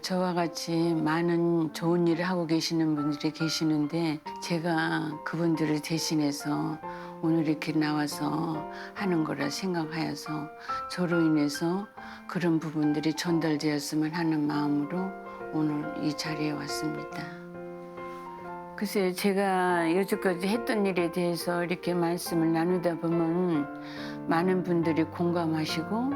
저와 같이 많은 좋은 일을 하고 계시는 분들이 계시는데 제가 그분들을 대신해서 오늘 이렇게 나와서 하는 거라 생각하여서 저로 인해서 그런 부분들이 전달되었으면 하는 마음으로 오늘 이 자리에 왔습니다. 글쎄요, 제가 여태까지 했던 일에 대해서 이렇게 말씀을 나누다 보면 많은 분들이 공감하시고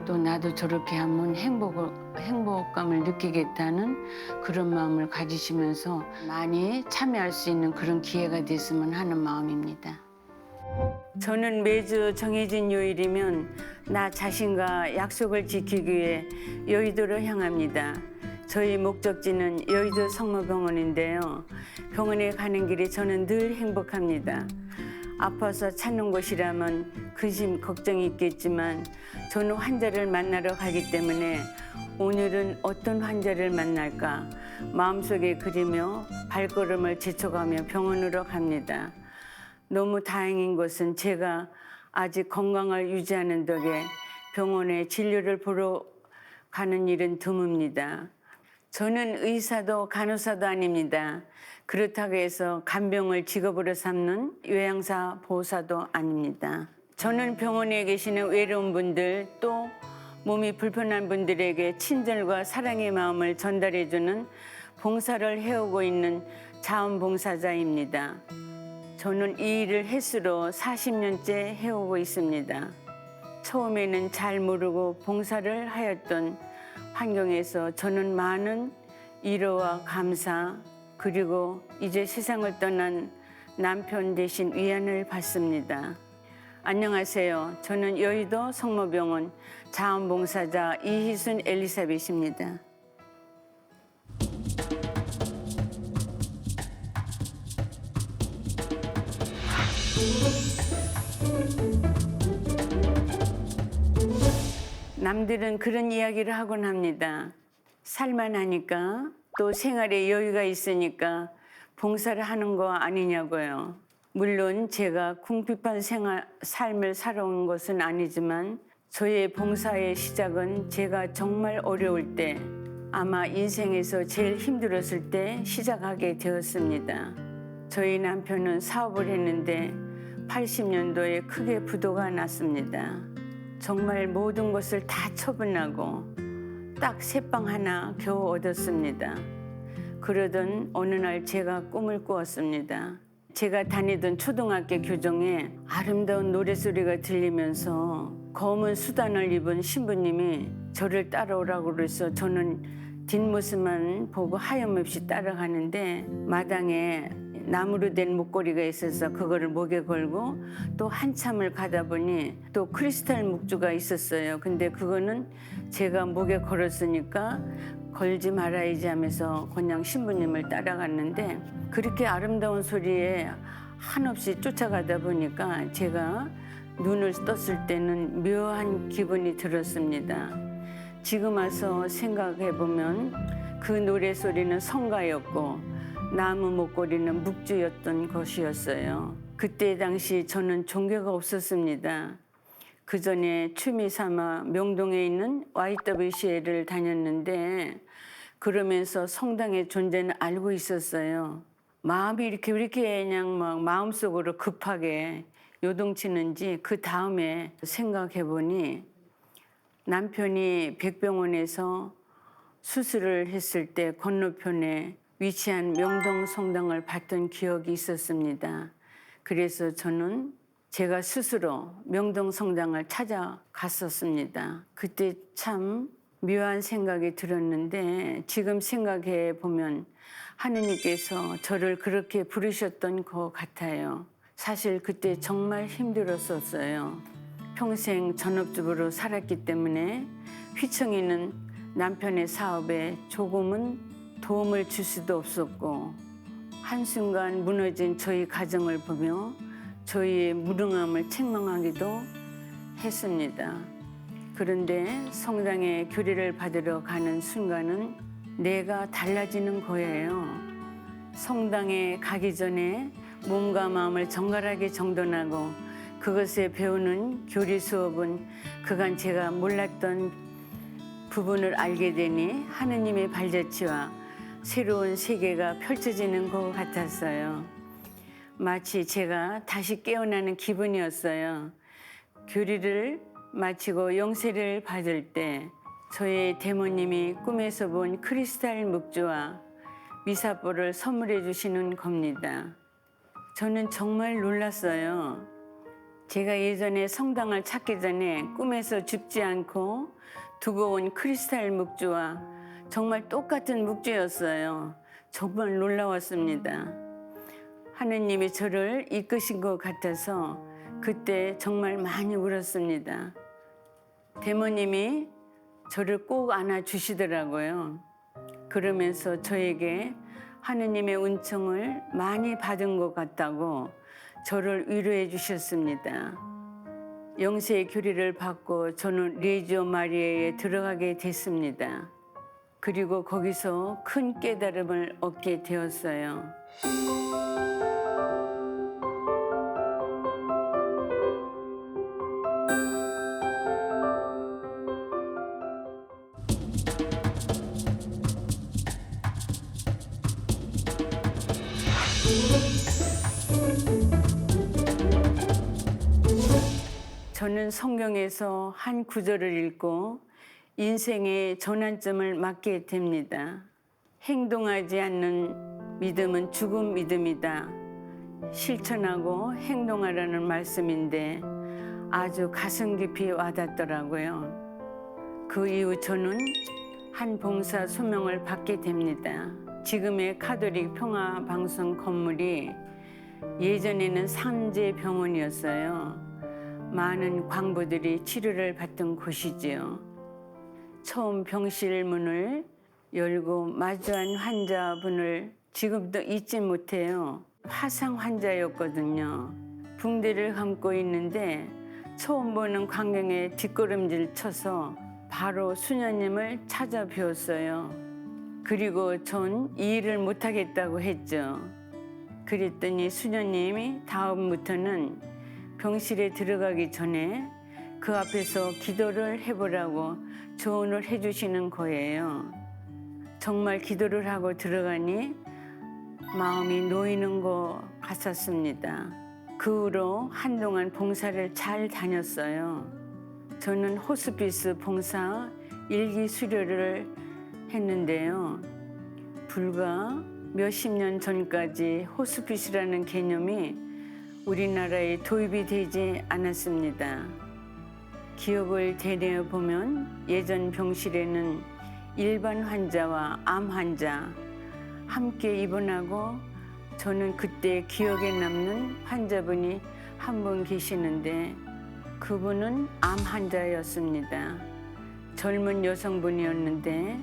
또 나도 저렇게 하면 행복감을 느끼겠다는 그런 마음을 가지시면서 많이 참여할 수 있는 그런 기회가 됐으면 하는 마음입니다. 저는 매주 정해진 요일이면 나 자신과 약속을 지키기 위해 여의도로 향합니다. 저희 목적지는 여의도 성모병원인데요. 병원에 가는 길이 저는 늘 행복합니다. 아파서 찾는 곳이라면 근심, 걱정이 있겠지만 저는 환자를 만나러 가기 때문에 오늘은 어떤 환자를 만날까 마음속에 그리며 발걸음을 제쳐가며 병원으로 갑니다. 너무 다행인 것은 제가 아직 건강을 유지하는 덕에 병원에 진료를 보러 가는 일은 드뭅니다. 저는 의사도 간호사도 아닙니다. 그렇다고 해서 간병을 직업으로 삼는 요양사 보호사도 아닙니다. 저는 병원에 계시는 외로운 분들 또 몸이 불편한 분들에게 친절과 사랑의 마음을 전달해주는 봉사를 해오고 있는 자원봉사자입니다. 저는 이 일을 횟수로 40년째 해오고 있습니다. 처음에는 잘 모르고 봉사를 하였던 환경에서 저는 많은 위로와 감사 그리고 이제 세상을 떠난 남편 대신 위안을 받습니다. 안녕하세요. 저는 여의도 성모병원 자원봉사자 이희순 엘리사벳입니다. 남들은 그런 이야기를 하곤 합니다. 살만하니까 또 생활에 여유가 있으니까 봉사를 하는 거 아니냐고요. 물론 제가 궁핍한 삶을 살아온 것은 아니지만 저의 봉사의 시작은 제가 정말 어려울 때 아마 인생에서 제일 힘들었을 때 시작하게 되었습니다. 저희 남편은 사업을 했는데 80년도에 크게 부도가 났습니다. 정말 모든 것을 다 처분하고 딱 새빵 하나 겨우 얻었습니다. 그러던 어느 날 제가 꿈을 꾸었습니다. 제가 다니던 초등학교 교정에 아름다운 노래소리가 들리면서 검은 수단을 입은 신부님이 저를 따라오라고 그래서 저는 뒷모습만 보고 하염없이 따라가는데 마당에 나무로 된 목걸이가 있어서 그거를 목에 걸고 또 한참을 가다 보니 또 크리스탈 목주가 있었어요. 근데 그거는 제가 목에 걸었으니까 걸지 말아야지 하면서 그냥 신부님을 따라갔는데 그렇게 아름다운 소리에 한없이 쫓아가다 보니까 제가 눈을 떴을 때는 묘한 기분이 들었습니다. 지금 와서 생각해 보면 그 노래소리는 성가였고 나무 목걸이는 묵주였던 것이었어요. 그때 당시 저는 종교가 없었습니다. 그 전에 취미 삼아 명동에 있는 YWCA를 다녔는데 그러면서 성당의 존재는 알고 있었어요. 마음이 이렇게 그냥 막 마음속으로 급하게 요동치는지 그 다음에 생각해 보니 남편이 백병원에서 수술을 했을 때 건너편에 위치한 명동 성당을 봤던 기억이 있었습니다. 그래서 저는 제가 스스로 명동 성당을 찾아갔었습니다. 그때 참 묘한 생각이 들었는데 지금 생각해 보면 하느님께서 저를 그렇게 부르셨던 것 같아요. 사실 그때 정말 힘들었었어요. 평생 전업주부로 살았기 때문에 휘청이는 남편의 사업에 조금은 도움을 줄 수도 없었고 한순간 무너진 저희 가정을 보며 저희의 무능함을 책망하기도 했습니다. 그런데 성당에 교리를 받으러 가는 순간은 내가 달라지는 거예요. 성당에 가기 전에 몸과 마음을 정갈하게 정돈하고 그것에 배우는 교리 수업은 그간 제가 몰랐던 부분을 알게 되니 하느님의 발자취와 새로운 세계가 펼쳐지는 것 같았어요. 마치 제가 다시 깨어나는 기분이었어요. 교리를 마치고 영세를 받을 때 저의 대모님이 꿈에서 본 크리스탈 묵주와 미사뽀를 선물해 주시는 겁니다. 저는 정말 놀랐어요. 제가 예전에 성당을 찾기 전에 꿈에서 줍지 않고 두고 온 크리스탈 묵주와 정말 똑같은 묵주였어요. 정말 놀라웠습니다. 하느님이 저를 이끄신 것 같아서 그때 정말 많이 울었습니다. 대모님이 저를 꼭 안아주시더라고요. 그러면서 저에게 하느님의 은총을 많이 받은 것 같다고 저를 위로해 주셨습니다. 영세의 교리를 받고 저는 레지오 마리아에 들어가게 됐습니다. 그리고 거기서 큰 깨달음을 얻게 되었어요. 저는 성경에서 한 구절을 읽고 인생의 전환점을 맞게 됩니다. 행동하지 않는 믿음은 죽은 믿음이다. 실천하고 행동하라는 말씀인데 아주 가슴 깊이 와닿더라고요. 그 이후 저는 한 봉사 소명을 받게 됩니다. 지금의 카톨릭 평화방송 건물이 예전에는 산재병원이었어요. 많은 광부들이 치료를 받던 곳이지요. 처음 병실 문을 열고 마주한 환자분을 지금도 잊지 못해요. 화상 환자였거든요. 붕대를 감고 있는데 처음 보는 광경에 뒷걸음질 쳐서 바로 수녀님을 찾아뵈었어요. 그리고 전 이 일을 못하겠다고 했죠. 그랬더니 수녀님이 다음부터는 병실에 들어가기 전에 그 앞에서 기도를 해보라고 조언을 해주시는 거예요. 정말 기도를 하고 들어가니 마음이 놓이는 것 같았습니다. 그 후로 한동안 봉사를 잘 다녔어요. 저는 호스피스 봉사 일기 수료를 했는데요. 불과 몇십 년 전까지 호스피스라는 개념이 우리나라에 도입이 되지 않았습니다. 기억을 되뇌어 보면 예전 병실에는 일반 환자와 암 환자 함께 입원하고 저는 그때 기억에 남는 환자분이 한 분 계시는데 그분은 암 환자였습니다. 젊은 여성분이었는데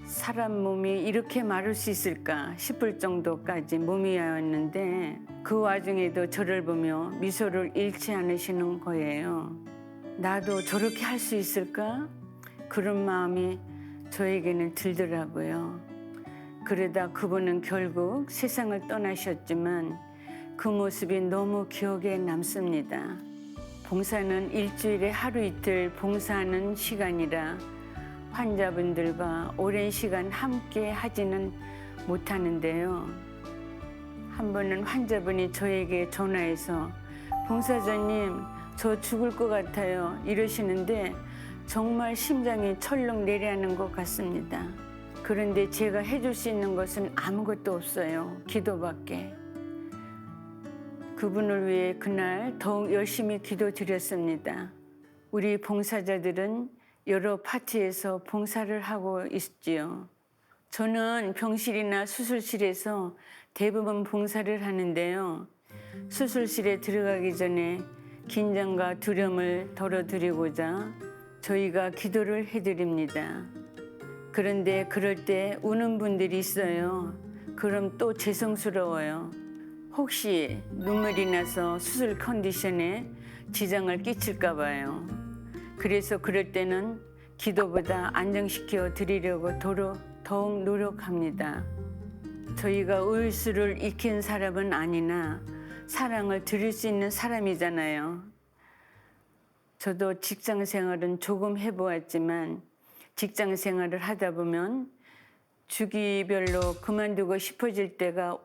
사람 몸이 이렇게 마를 수 있을까 싶을 정도까지 몸이었는데 그 와중에도 저를 보며 미소를 잃지 않으시는 거예요. 나도 저렇게 할 수 있을까? 그런 마음이 저에게는 들더라고요. 그러다 그분은 결국 세상을 떠나셨지만 그 모습이 너무 기억에 남습니다. 봉사는 일주일에 하루 이틀 봉사하는 시간이라 환자분들과 오랜 시간 함께 하지는 못하는데요. 한 번은 환자분이 저에게 전화해서 봉사자님, 저 죽을 것 같아요 이러시는데 정말 심장이 철렁 내려앉는 것 같습니다. 그런데 제가 해줄 수 있는 것은 아무것도 없어요. 기도밖에. 그분을 위해 그날 더욱 열심히 기도드렸습니다. 우리 봉사자들은 여러 파트에서 봉사를 하고 있지요. 저는 병실이나 수술실에서 대부분 봉사를 하는데요. 수술실에 들어가기 전에 긴장과 두려움을 덜어드리고자 저희가 기도를 해드립니다. 그런데 그럴 때 우는 분들이 있어요. 그럼 또 죄송스러워요. 혹시 눈물이 나서 수술 컨디션에 지장을 끼칠까 봐요. 그래서 그럴 때는 기도보다 안정시켜 드리려고 더욱 노력합니다. 저희가 의술을 익힌 사람은 아니나 사랑을 드릴 수 있는 사람이잖아요. 저도 직장 생활은 조금 해보았지만 직장 생활을 하다 보면 주기별로 그만두고 싶어질 때가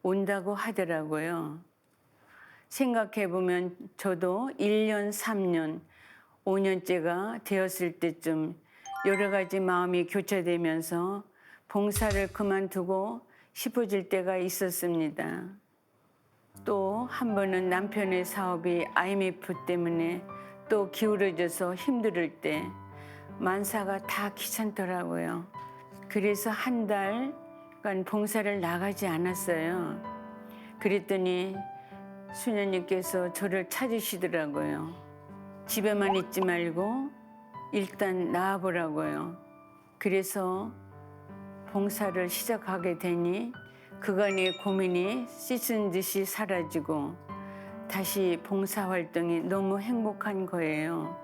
온다고 하더라고요. 생각해보면 저도 1년, 3년, 5년째가 되었을 때쯤 여러 가지 마음이 교차되면서 봉사를 그만두고 싶어질 때가 있었습니다. 또 한 번은 남편의 사업이 IMF 때문에 또 기울어져서 힘들 때 만사가 다 귀찮더라고요. 그래서 한 달간 봉사를 나가지 않았어요. 그랬더니 수녀님께서 저를 찾으시더라고요. 집에만 있지 말고 일단 나와보라고요. 그래서 봉사를 시작하게 되니 그간의 고민이 씻은 듯이 사라지고 다시 봉사활동이 너무 행복한 거예요.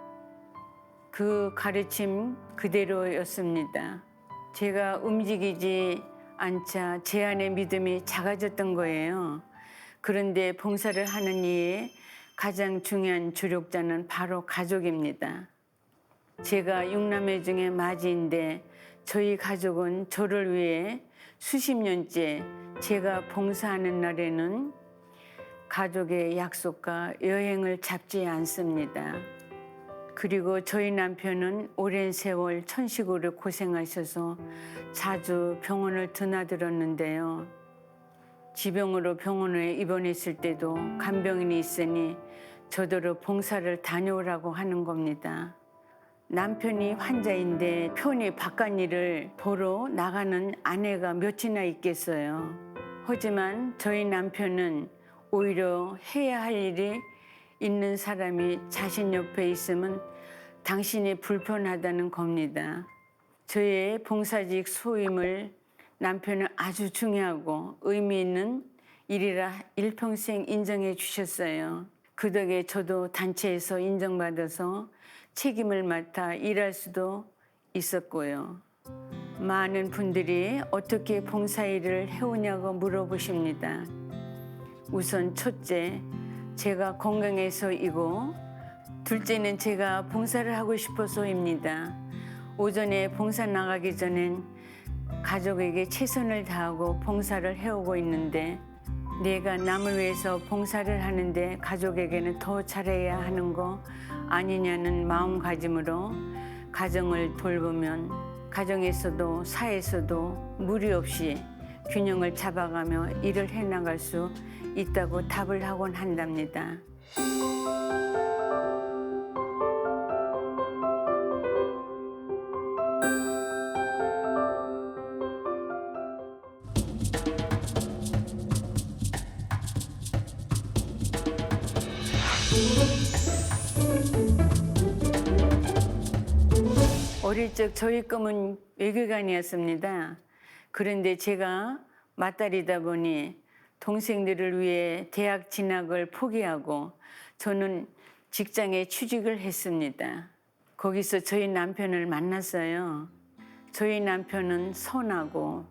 그 가르침 그대로였습니다. 제가 움직이지 않자 제 안의 믿음이 작아졌던 거예요. 그런데 봉사를 하는 이의 가장 중요한 주력자는 바로 가족입니다. 제가 6남매 중에 맏이인데 저희 가족은 저를 위해 수십 년째 제가 봉사하는 날에는 가족의 약속과 여행을 잡지 않습니다. 그리고 저희 남편은 오랜 세월 천식으로 고생하셔서 자주 병원을 드나들었는데요. 지병으로 병원에 입원했을 때도 간병인이 있으니 저더러 봉사를 다녀오라고 하는 겁니다. 남편이 환자인데 편히 바깥 일을 보러 나가는 아내가 몇이나 있겠어요. 하지만 저희 남편은 오히려 해야 할 일이 있는 사람이 자신 옆에 있으면 당신이 불편하다는 겁니다. 저의 봉사직 소임을 남편은 아주 중요하고 의미 있는 일이라 일평생 인정해 주셨어요. 그 덕에 저도 단체에서 인정받아서 책임을 맡아 일할 수도 있었고요. 많은 분들이 어떻게 봉사일을 해오냐고 물어보십니다. 우선 첫째, 제가 건강해서이고 둘째는 제가 봉사를 하고 싶어서입니다. 오전에 봉사 나가기 전엔 가족에게 최선을 다하고 봉사를 해오고 있는데 내가 남을 위해서 봉사를 하는데 가족에게는 더 잘해야 하는 거 아니냐는 마음가짐으로 가정을 돌보면 가정에서도 사회에서도 무리 없이 균형을 잡아가며 일을 해나갈 수 있다고 답을 하곤 한답니다. 어릴 적 저희 꿈은 외교관이었습니다. 그런데 제가 맏딸이다 보니 동생들을 위해 대학 진학을 포기하고 저는 직장에 취직을 했습니다. 거기서 저희 남편을 만났어요. 저희 남편은 선하고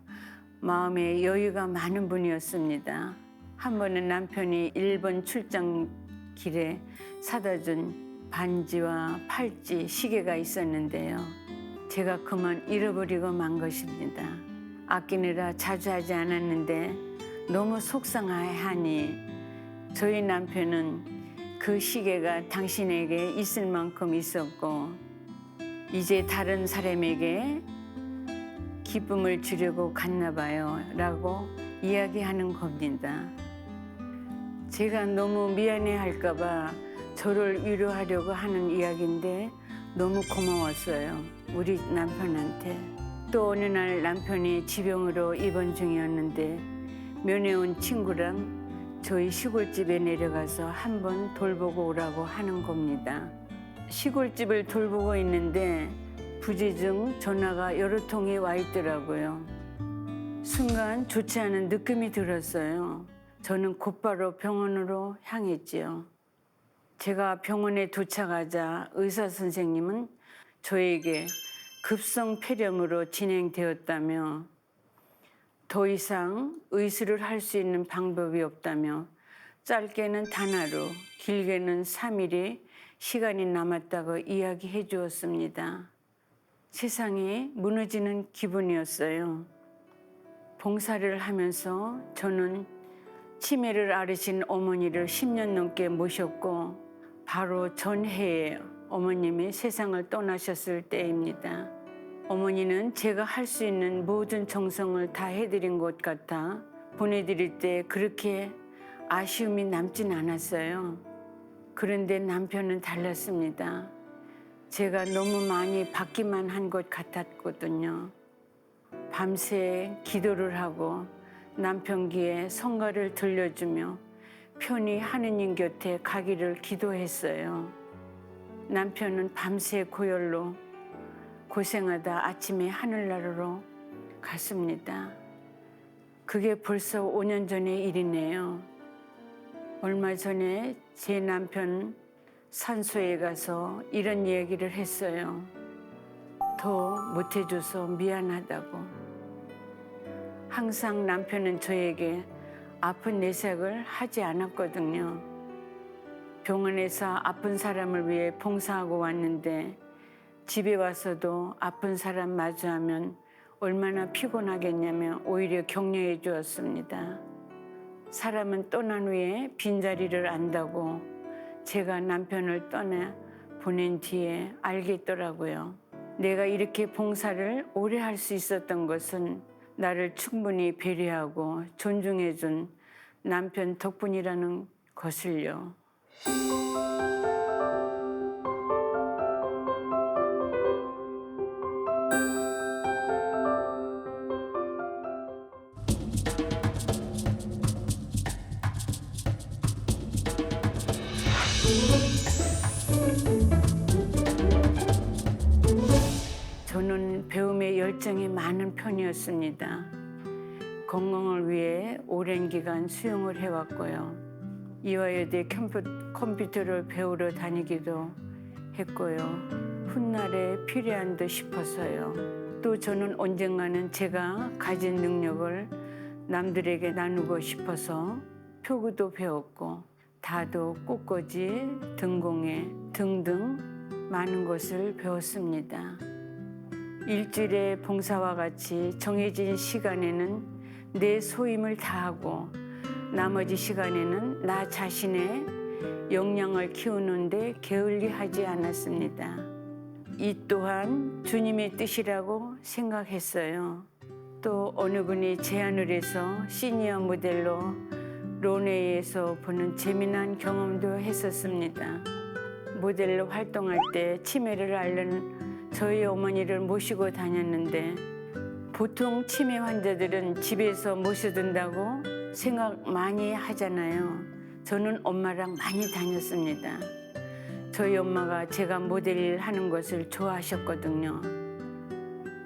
마음에 여유가 많은 분이었습니다. 한 번은 남편이 일본 출장 길에 사다 준 반지와 팔찌, 시계가 있었는데요. 제가 그만 잃어버리고 만 것입니다. 아끼느라 자주 하지 않았는데 너무 속상해하니 저희 남편은 그 시계가 당신에게 있을 만큼 있었고 이제 다른 사람에게 기쁨을 주려고 갔나 봐요 라고 이야기하는 겁니다. 제가 너무 미안해할까 봐 저를 위로하려고 하는 이야기인데 너무 고마웠어요. 우리 남편한테. 또 어느 날 남편이 지병으로 입원 중이었는데 면회 온 친구랑 저희 시골집에 내려가서 한번 돌보고 오라고 하는 겁니다. 시골집을 돌보고 있는데 부재중 전화가 여러 통이 와 있더라고요. 순간 좋지 않은 느낌이 들었어요. 저는 곧바로 병원으로 향했지요. 제가 병원에 도착하자 의사 선생님은 저에게 급성 폐렴으로 진행되었다며 더 이상 의술을 할 수 있는 방법이 없다며 짧게는 단 하루, 길게는 3일이 시간이 남았다고 이야기해 주었습니다. 세상이 무너지는 기분이었어요. 봉사를 하면서 저는 치매를 앓으신 어머니를 10년 넘게 모셨고 바로 전해에 어머님이 세상을 떠나셨을 때입니다. 어머니는 제가 할 수 있는 모든 정성을 다 해드린 것 같아 보내드릴 때 그렇게 아쉬움이 남진 않았어요. 그런데 남편은 달랐습니다. 제가 너무 많이 받기만 한 것 같았거든요. 밤새 기도를 하고 남편 귀에 성가를 들려주며 편히 하느님 곁에 가기를 기도했어요. 남편은 밤새 고열로 고생하다 아침에 하늘나라로 갔습니다. 그게 벌써 5년 전의 일이네요. 얼마 전에 제 남편 산소에 가서 이런 얘기를 했어요. 더 못해줘서 미안하다고. 항상 남편은 저에게 아픈 내색을 하지 않았거든요. 병원에서 아픈 사람을 위해 봉사하고 왔는데 집에 와서도 아픈 사람 마주하면 얼마나 피곤하겠냐며 오히려 격려해 주었습니다. 사람은 떠난 후에 빈자리를 안다고 제가 남편을 떠나 보낸 뒤에 알겠더라고요. 내가 이렇게 봉사를 오래 할 수 있었던 것은 나를 충분히 배려하고 존중해 준 남편 덕분이라는 것을요. 저는 배움에 열정이 많은 편이었습니다. 건강을 위해 오랜 기간 수영을 해왔고요. 이화여대 컴퓨터를 배우러 다니기도 했고요. 훗날에 필요한 듯 싶어서요. 또 저는 언젠가는 제가 가진 능력을 남들에게 나누고 싶어서 표구도 배웠고 다도, 꽃꽂이, 등공예 등등 많은 것을 배웠습니다. 일주일에 봉사와 같이 정해진 시간에는 내 소임을 다하고 나머지 시간에는 나 자신의 역량을 키우는데 게을리하지 않았습니다. 이 또한 주님의 뜻이라고 생각했어요. 또 어느 분이 제안을 해서 시니어 모델로 론웨이에서 보는 재미난 경험도 했었습니다. 모델로 활동할 때 치매를 앓는 저희 어머니를 모시고 다녔는데 보통 치매 환자들은 집에서 모셔둔다고 생각 많이 하잖아요. 저는 엄마랑 많이 다녔습니다. 저희 엄마가 제가 모델 하는 것을 좋아하셨거든요.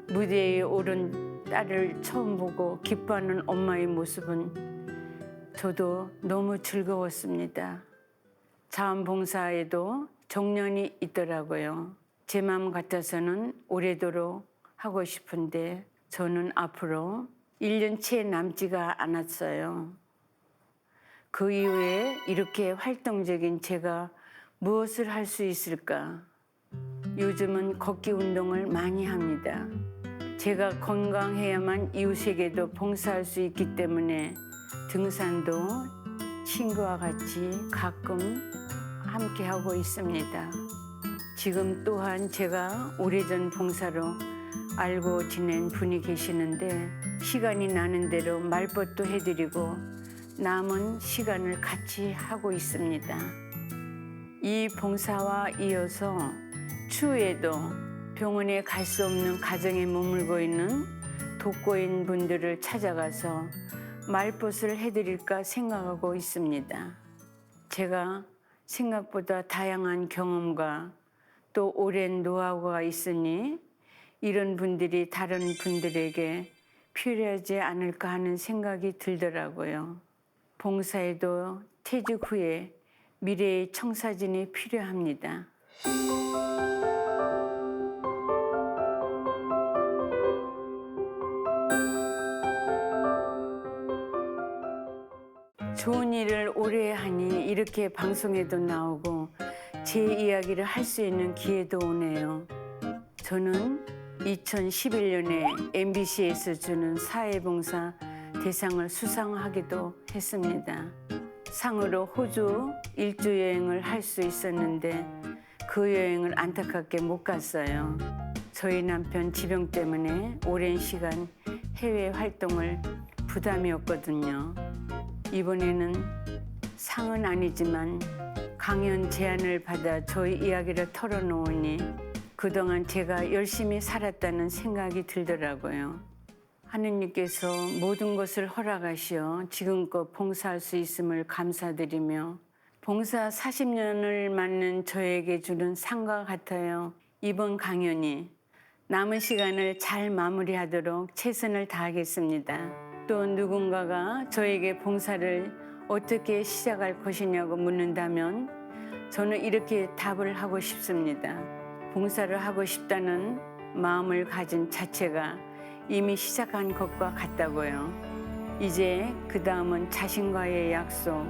무대에 오른 딸을 처음 보고 기뻐하는 엄마의 모습은 저도 너무 즐거웠습니다. 자원봉사에도 정년이 있더라고요. 제 마음 같아서는 오래도록 하고 싶은데 저는 앞으로 1년 채 남지가 않았어요. 그 이후에 이렇게 활동적인 제가 무엇을 할 수 있을까? 요즘은 걷기 운동을 많이 합니다. 제가 건강해야만 이웃에게도 봉사할 수 있기 때문에 등산도 친구와 같이 가끔 함께 하고 있습니다. 지금 또한 제가 오래전 봉사로 알고 지낸 분이 계시는데 시간이 나는 대로 말벗도 해드리고 남은 시간을 같이 하고 있습니다. 이 봉사와 이어서 추후에도 병원에 갈 수 없는 가정에 머물고 있는 독거인 분들을 찾아가서 말벗을 해드릴까 생각하고 있습니다. 제가 생각보다 다양한 경험과 또 오랜 노하우가 있으니 이런 분들이 다른 분들에게 필요하지 않을까 하는 생각이 들더라고요. 봉사에도 퇴직 후에 미래의 청사진이 필요합니다. 좋은 일을 오래 하니 이렇게 방송에도 나오고 제 이야기를 할 수 있는 기회도 오네요. 저는 2011년에 MBC에서 주는 사회봉사 대상을 수상하기도 했습니다. 상으로 호주 일주 여행을 할 수 있었는데 그 여행을 안타깝게 못 갔어요. 저희 남편 지병 때문에 오랜 시간 해외 활동을 부담이었거든요. 이번에는 상은 아니지만 강연 제안을 받아 저희 이야기를 털어놓으니 그동안 제가 열심히 살았다는 생각이 들더라고요. 하느님께서 모든 것을 허락하시어 지금껏 봉사할 수 있음을 감사드리며 봉사 40년을 맞는 저에게 주는 상과 같아요. 이번 강연이 남은 시간을 잘 마무리하도록 최선을 다하겠습니다. 또 누군가가 저에게 봉사를 어떻게 시작할 것이냐고 묻는다면 저는 이렇게 답을 하고 싶습니다. 봉사를 하고 싶다는 마음을 가진 자체가 이미 시작한 것과 같다고요. 이제 그 다음은 자신과의 약속,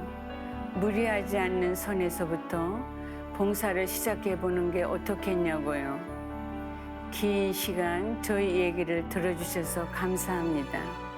무리하지 않는 선에서부터 봉사를 시작해 보는 게 어떻겠냐고요. 긴 시간 저희 얘기를 들어주셔서 감사합니다.